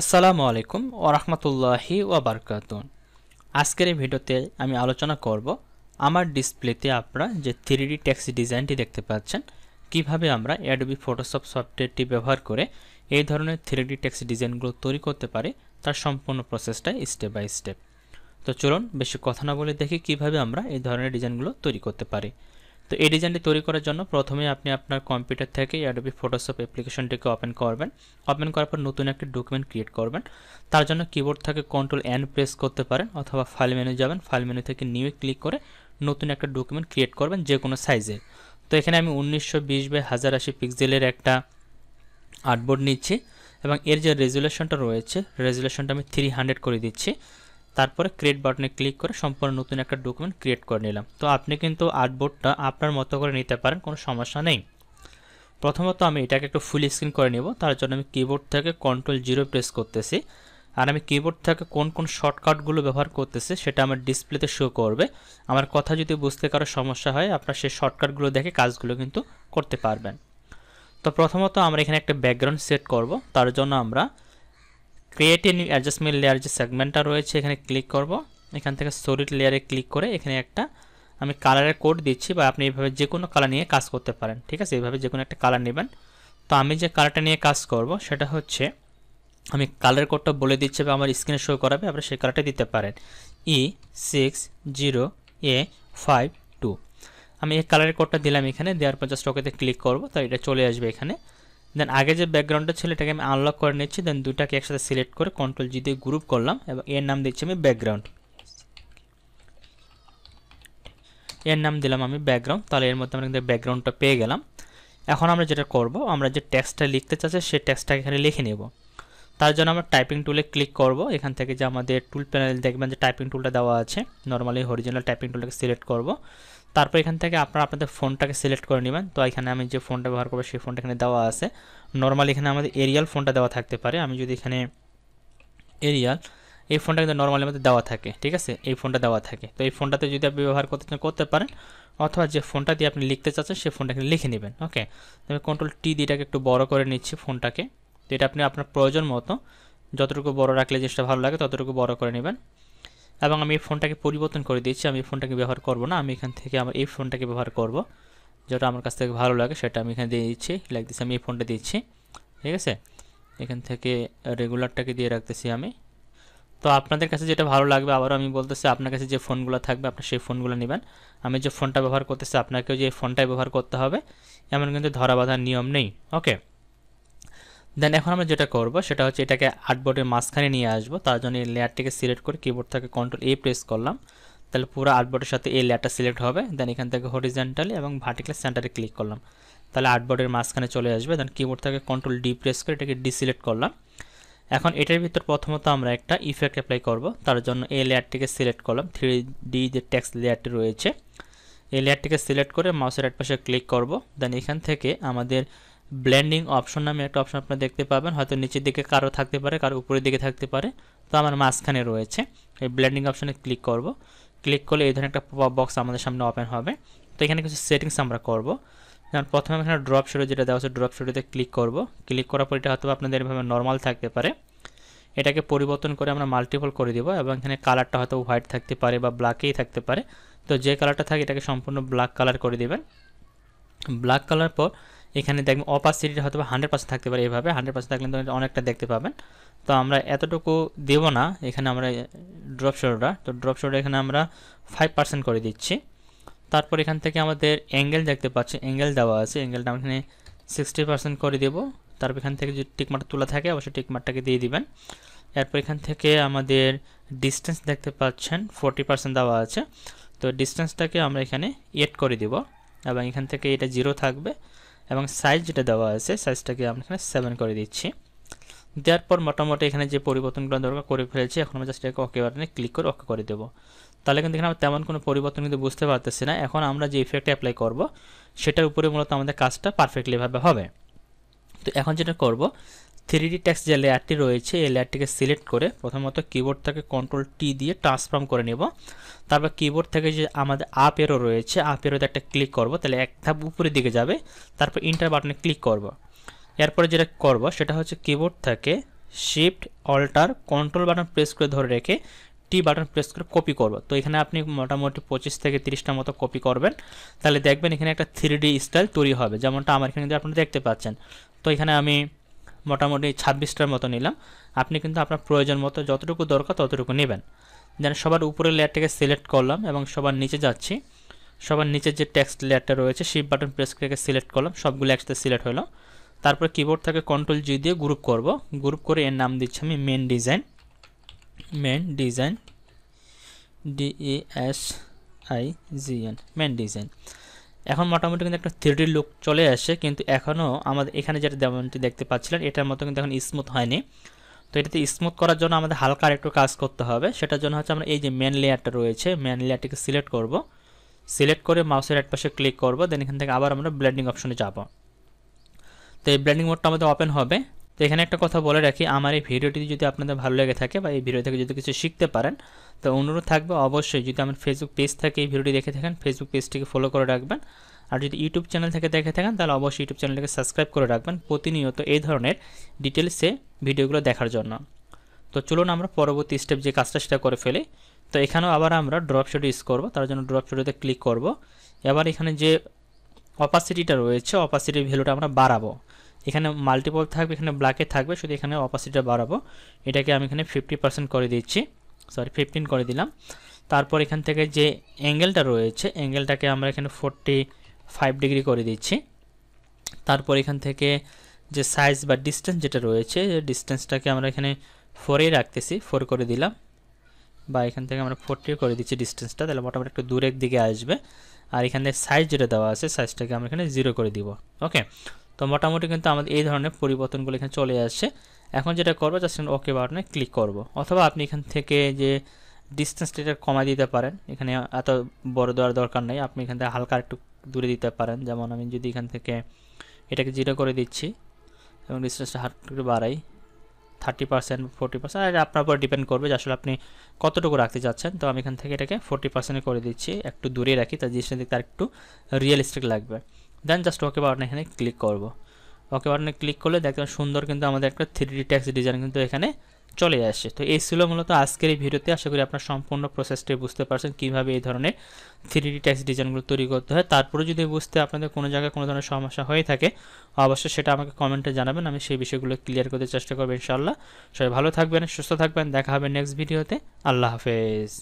আসসালামু আলাইকুম ওয়া রাহমাতুল্লাহি ওয়া বারাকাতুহু। আজকের এই ভিডিওতে আমি আলোচনা করব আমার ডিসপ্লেতে আপনারা যে 3D টেক্সট ডিজাইনটি দেখতে পাচ্ছেন কিভাবে আমরা অ্যাডোবি ফটোশপ সফটওয়্যারটি ব্যবহার করে এই ধরনের 3D টেক্সট ডিজাইনগুলো তৈরি করতে পারি তার সম্পূর্ণ প্রসেসটা স্টেপ বাই স্টেপ। তো চলুন বেশি কথা না বলে দেখি কিভাবে আমরা এই ধরনের ডিজাইনগুলো তৈরি করতে পারি। তো এই ডিজাইনটি তৈরি করার জন্য প্রথমে আপনি আপনার কম্পিউটার থেকে অ্যাডোবি ফটোশপ অ্যাপ্লিকেশনটিকে ওপেন করবেন। ওপেন করার পর নতুন একটা ডকুমেন্ট ক্রিয়েট করবেন। তার জন্য কিবোর্ড থেকে কন্ট্রোল এন প্রেস করতে পারেন অথবা ফাইল মেনু যাবেন, ফাইল মেনু থেকে নিউ ক্লিক করে নতুন একটা ডকুমেন্ট ক্রিয়েট করবেন যে কোনো সাইজের। তো এখানে আমি 1920x1080 পিক্সেলের একটা আর্টবোর্ড নিচ্ছি এবং এর যে রেজুলেশনটা রয়েছে রেজুলেশনটা আমি 300 করে দিচ্ছি। তারপরে ক্রিয়েট বাটনে ক্লিক করে সম্পূর্ণ নতুন একটা ডকুমেন্ট ক্রিয়েট করে নিলাম। তো আপনি কিন্তু আর্টবোর্ডটা আপনার মতো করে নিতে পারেন, কোনো সমস্যা নেই। প্রথমত আমি এটাকে একটু ফুল স্ক্রিন করে নেব। তার জন্য আমি কিবোর্ড থেকে Ctrl 0 প্রেস করতেছি। আর আমি কিবোর্ড থেকে কোন কোন শর্টকাটগুলো ব্যবহার করতেছি সেটা আমার ডিসপ্লেতে শো করবে। আমার কথা যদি বুঝতে কারো সমস্যা হয় আপনার সেই শর্টকাটগুলো দেখে কাজগুলো কিন্তু করতে পারবেন। তো প্রথমত আমরা এখানে একটা ব্যাকগ্রাউন্ড সেট করব। তার জন্য আমরা create a new adjustment layer যে সেগমেন্টটা রয়েছে এখানে ক্লিক করব। এখান থেকে সলিড লেয়ারে ক্লিক করে এখানে একটা আমি কালারের কোড দিচ্ছি, বা আপনি এইভাবে যে কোনো কালার নিয়ে কাজ করতে পারেন। ঠিক আছে, এইভাবে যে কোনো একটা কালার নেবেন। তো আমি যে কালারটা নিয়ে কাজ করব সেটা হচ্ছে, আমি কালার কোডটা বলে দিচ্ছি বা আমার স্ক্রিনে শো করাবে, আপনারা সেই কালারটা দিতে পারেন E60A52। আমি এই কালারের কোডটা দিলাম এখানে, দেওয়ার পর জাস্ট ওকেতে ক্লিক করব। তো এটা চলে আসবে এখানে। দেন আগে যে ব্যাকগ্রাউন্ডটা ছিল এটাকে আমি আনলক করে নিচ্ছি। দেন দুটাকে একসাথে সিলেক্ট করে Ctrl G দিয়ে গ্রুপ করলাম এবং এর নাম দিচ্ছি আমি ব্যাকগ্রাউন্ড। এর নাম দিলাম আমি ব্যাকগ্রাউন্ড। তাহলে এর মধ্যে আমরা কিন্তু ব্যাকগ্রাউন্ডটা পেয়ে গেলাম। এখন আমরা যেটা করব, আমরা যে টেক্সটটা লিখতে চাচ্ছি সেই টেক্সটটা এখানে লিখে নেব। তার জন্য আমরা টাইপিং টুলে ক্লিক করব। এখান থেকে যে আমাদের টুল প্যানেল দেখবেন যে টাইপিং টুলটা দেওয়া আছে, নরমালি হরিজন্টাল টাইপিং টুলটাকে সিলেক্ট করব। তারপর এখান থেকে আপনারা আপনাদের ফোনটাকে সিলেক্ট করে নেবেন। তো এখানে আমি যে ফোনটা ব্যবহার করব সেই ফোনটা এখানে দেওয়া আছে। নরমালি এখানে আমাদের এরিয়াল ফোনটা দেওয়া থাকতে পারে। আমি যদি এখানে এরিয়াল, এই ফোনটা কিন্তু নরমালি আমাদের দেওয়া থাকে। ঠিক আছে, এই ফোনটা দেওয়া থাকে। তো এই ফোনটাতে যদি আপনি ব্যবহার করতে পারেন, অথবা যে ফোনটা দিয়ে আপনি লিখতে চাচ্ছেন সেই ফোনটা এখানে লিখে নেবেন। ওকে, আমি Ctrl T দিয়ে এটাকে একটু বড় করে নিচ্ছি ফোনটাকে। তো এটা আপনি আপনার প্রয়োজন মতো যতটুকু বড় রাখলে জিনিসটা ভালো লাগে ততটুকু বড় করে নেবেন। এবং আমি এই ফোনটাকে পরিবর্তন করে দিচ্ছি। আমি এই ফোনটাকে ব্যবহার করব না, আমি এখান থেকে আমার এই ফোনটাকে ব্যবহার করব, যেটা আমার কাছ থেকে ভালো লাগে সেটা আমি এখানে দিয়ে দিচ্ছি। লাইক দিচ্ছি, আমি এই ফোনটা দিচ্ছি। ঠিক আছে, এখান থেকে রেগুলারটাকে দিয়ে রাখতেছি আমি। তো আপনাদের কাছে যেটা ভালো লাগবে, আবারও আমি বলতেছি, আপনার কাছে যে ফোনগুলো থাকবে আপনার সেই ফোনগুলো নেবেন। আমি যে ফোনটা ব্যবহার করতেছি আপনাকেও যে ফোনটাই ব্যবহার করতে হবে এমন কিন্তু ধরা বাঁধার নিয়ম নেই। ওকে, দেন এখন আমরা যেটা করব সেটা হচ্ছে এটাকে আর্টবোর্ডের মাঝখানে নিয়ে আসবো। তার জন্য এই লেয়ারটিকে সিলেক্ট করে কিবোর্ড থেকে Ctrl A প্রেস করলাম। তাহলে পুরো আর্টবোর্ডের সাথে এই লেয়ারটা সিলেক্ট হবে। দেন এখান থেকে হরিজন্টালি এবং ভার্টিক্যাল সেন্টারে ক্লিক করলাম। তাহলে আর্টবোর্ডের মাঝখানে চলে আসবে। দেন কিবোর্ড থেকে Ctrl D প্রেস করে এটাকে ডিসিলেক্ট করলাম। এখন এটার ভিতর প্রথমত আমরা একটা ইফেক্ট অ্যাপ্লাই করব। তার জন্য এই লেয়ারটিকে সিলেক্ট করলাম, 3D যে টেক্সট লেয়ারটি রয়েছে এই লেয়ারটিকে সিলেক্ট করে মাউসের এক পাশে ক্লিক করব। দেন এখান থেকে আমাদের ব্লেন্ডিং অপশন নামে একটা অপশন আপনারা দেখতে পাবেন, হয়তো নিচের দিকে কারো থাকতে পারে, কারো উপরের দিকে থাকতে পারে। তো আমার মাঝখানে রয়েছে, এই ব্লেন্ডিং অপশনে ক্লিক করব। ক্লিক করলে এই ধরনের একটা পপআপ বক্স আমাদের সামনে ওপেন হবে। তো এখানে কিছু সেটিংস আমরা করব। যেমন প্রথমে এখানে ড্রপ শ্যাডো যেটা দেওয়া আছে ড্রপ শ্যাডোতে ক্লিক করব। ক্লিক করার পর এটা হয়তো আপনাদের এভাবে নর্মাল থাকতে পারে, এটাকে পরিবর্তন করে আমরা মাল্টিপল করে দিব। এবং এখানে কালারটা হয়তো হোয়াইট থাকতে পারে বা ব্ল্যাকেই থাকতে পারে। তো যে কালারটা থাকে এটাকে সম্পূর্ণ ব্ল্যাক কালার করে দিবেন। ব্ল্যাক কালার পর এখানে দেখবেন অপাসিটিটা হয়তো 100% থাকতে পারে, এইভাবে 100% থাকলে অনেকটা দেখতে পাবেন। তো আমরা এতটুকু দেব না, এখানে আমরা ড্রপ শ্যাডোটা, তো ড্রপ শ্যাডো এখানে আমরা 5% করে দিচ্ছি। তারপর এখান থেকে আমাদের অ্যাঙ্গেল দেখতে পাচ্ছি, অ্যাঙ্গেল দেওয়া আছে, অ্যাঙ্গেলটা আমরা এখানে 60% করে দেব। তারপর এখান থেকে যদি টিকমার্ক তোলা থাকে অবশ্যই টিকমার্কটাকে দিয়ে দিবেন। এরপর এখান থেকে আমাদের ডিস্টেন্স দেখতে পাচ্ছেন 40% দেওয়া আছে। তো ডিস্টেন্সটাকে আমরা এখানে 8 করে দেব এবং এখান থেকে এটা 0 থাকবে। এবং সাইজ যেটা দেওয়া আছে সাইজটাকে আমরা এখানে 7 করে দিচ্ছি। দেওয়ার পর মোটামুটি এখানে যে পরিবর্তনগুলো দরকার করে ফেলেছি, এখন আমরা জাস্ট এটাকে ওকে বাটনে ক্লিক করে ওকে করে দেবো। তাহলে কিন্তু এখানে আমরা তেমন কোনো পরিবর্তন কিন্তু বুঝতে পারতেছি না। এখন আমরা যে ইফেক্টটা অ্যাপ্লাই করব সেটার উপরে মূলত আমাদের কাজটা পারফেক্টলিভাবে হবে। তো এখন যেটা করব, 3D টেক্সট যে লেয়ারটি রয়েছে এই লেয়ারটিকে সিলেক্ট করে প্রথমত কিবোর্ড থেকে Ctrl T দিয়ে ট্রান্সফর্ম করে নেব। তারপর কিবোর্ড থেকে যে আমাদের আপ এরো রয়েছে আপ এরোতে একটা ক্লিক করব, তাহলে এক ধাপ উপরের দিকে যাবে। তারপর ইন্টার বাটনে ক্লিক করব। এরপরে যেটা করব সেটা হচ্ছে কিবোর্ড থেকে shift alter control button press করে ধরে রেখে টি বাটন প্রেস করে কপি করব। তো এখানে আপনি মোটামুটি 25 থেকে 30টার মতো কপি করবেন, তাহলে দেখবেন এখানে একটা 3D স্টাইল তৈরি হবে, যেমনটা আমার এখানে আপনারা দেখতে পাচ্ছেন। তো এখানে আমি মোটামুটি 26টার মতো নিলাম। আপনি কিন্তু আপনার প্রয়োজন মতো যতটুকু দরকার ততটুকু নেবেন। দেন সবার উপরের লেয়ারটাকে সিলেক্ট করলাম এবং সবার নিচে যাচ্ছি। সবার নিচে যে টেক্সট লেয়ারটা রয়েছে শিফট বাটন প্রেস করে সিলেক্ট করলাম, সবগুলো একসাথে সিলেক্ট হলো। তারপর কিবোর্ড থেকে কন্ট্রোল জি দিয়ে গ্রুপ করব। গ্রুপ করে এর নাম দিচ্ছি আমি main design, DESIGN, main design. এখন মোটামুটি কিন্তু একটা 3D লুক চলে আসে, কিন্তু এখনও আমাদের এখানে যেটা যেমনটি দেখতে পাচ্ছিলেন এটার মতো কিন্তু এখন স্মুথ হয়নি। তো এটাতে স্মুথ করার জন্য আমাদের হালকা আর একটু কাজ করতে হবে। সেটার জন্য হচ্ছে আমরা এই যে মেন লেয়ারটা রয়েছে, মেন লেয়ারটিকে সিলেক্ট করব। সিলেক্ট করে মাউসের এক পাশে ক্লিক করব, দেন এখান থেকে আবার আমরা ব্লেন্ডিং অপশনে যাব। তো এই ব্লেন্ডিং মোডটা আমাদের ওপেন হবে। তো এখানে একটা কথা বলে রাখি, আমার এই ভিডিওটি যদি আপনাদের ভালো লেগে থাকে বা এই ভিডিও থেকে যদি কিছু শিখতে পারেন, তো অনুরোধ থাকবে অবশ্যই যদি আমার ফেসবুক পেজ থেকে এই ভিডিওটি দেখে থাকেন ফেসবুক পেজটিকে ফলো করে রাখবেন। আর যদি ইউটিউব চ্যানেল থেকে দেখে থাকেন তাহলে অবশ্যই ইউটিউব চ্যানেলটিকে সাবস্ক্রাইব করে রাখবেন প্রতিনিয়ত এই ধরনের ডিটেলসে ভিডিওগুলো দেখার জন্য। তো চলুন আমরা পরবর্তী স্টেপ যে কাজটা সেটা করে ফেলি। তো এখানেও আবার আমরা ড্রপ শ্যাডো ইউজ করব, তার জন্য ড্রপ শ্যাডোতে ক্লিক করব। এবার এখানে যে অপাসিটিটা রয়েছে অপাসিটির ভ্যালুটা আমরা বাড়াবো। এখানে মাল্টিপল থাকবে, এখানে ব্ল্যাকে থাকবে, শুধু এখানে অপাসিটিটা বাড়াবো। এটাকে আমি এখানে 50% করে দিচ্ছি, সরি 15 করে দিলাম। তারপর এখান থেকে যে অ্যাঙ্গেলটা রয়েছে অ্যাঙ্গেলটাকে আমরা এখানে 45 ডিগ্রি করে দিচ্ছি। তারপর এখান থেকে যে সাইজ বা ডিস্টেন্স যেটা রয়েছে ডিস্টেন্সটাকে আমরা এখানে 4 রাখতেছি, 4 করে দিলাম, বা এখান থেকে আমরা 40 করে দিচ্ছি ডিস্টেন্সটা, তাহলে মোটামুটি একটু দূরের দিকে আসবে। আর এখানে সাইজ যেটা দেওয়া আছে সাইজটাকে আমরা এখানে 0 করে দিব। ওকে, তো মোটামুটি কিন্তু আমাদের এই ধরনের পরিবর্তনগুলো এখানে চলে আসছে। এখন যেটা করবো জাস্ট ওকে বাটনে ক্লিক করব, অথবা আপনি এখান থেকে যে ডিস্টেন্সটা কমাই দিতে পারেন, এখানে এত বড় দেওয়ার দরকার নেই, আপনি এখান থেকে হালকা একটু দূরে দিতে পারেন। যেমন আমি যদি এখান থেকে এটাকে 0 করে দিচ্ছি এবং ডিস্টেন্সটা একটু বাড়াই 30% 40%, আর আপনার উপর ডিপেন্ড করবে যে আসলে আপনি কতটুকু রাখতে চাচ্ছেন। তো আমি এখান থেকে এটাকে 40% করে দিচ্ছি, একটু দূরে রাখি, তার জিনিসটা দেখতে আর একটু রিয়েলিস্টিক লাগবে। দেন জাস্ট ওকে বাটনে এখানে ক্লিক করব। ওকে বাটনে ক্লিক করলে দেখবেন সুন্দর কিন্তু আমাদের একটা 3D টেক্সট ডিজাইন কিন্তু এখানে চলে আসে। তো এই ছিল মূলত আজকের এই ভিডিওতে। আশা করি আপনার সম্পূর্ণ প্রসেসটাই বুঝতে পারছেন কীভাবে এই ধরনের 3D টেক্সট ডিজাইনগুলো তৈরি করতে হয়। তারপরে যদি বুঝতে আপনাদের কোনো জায়গায় কোনো ধরনের সমস্যা হয়ে থাকে অবশ্যই সেটা আমাকে কমেন্টে জানাবেন, আমি সেই বিষয়গুলো ক্লিয়ার করতে চেষ্টা করবো ইনশাআল্লাহ। সবাই ভালো থাকবেন, সুস্থ থাকবেন, দেখা হবে নেক্সট ভিডিওতে। আল্লাহ হাফেজ।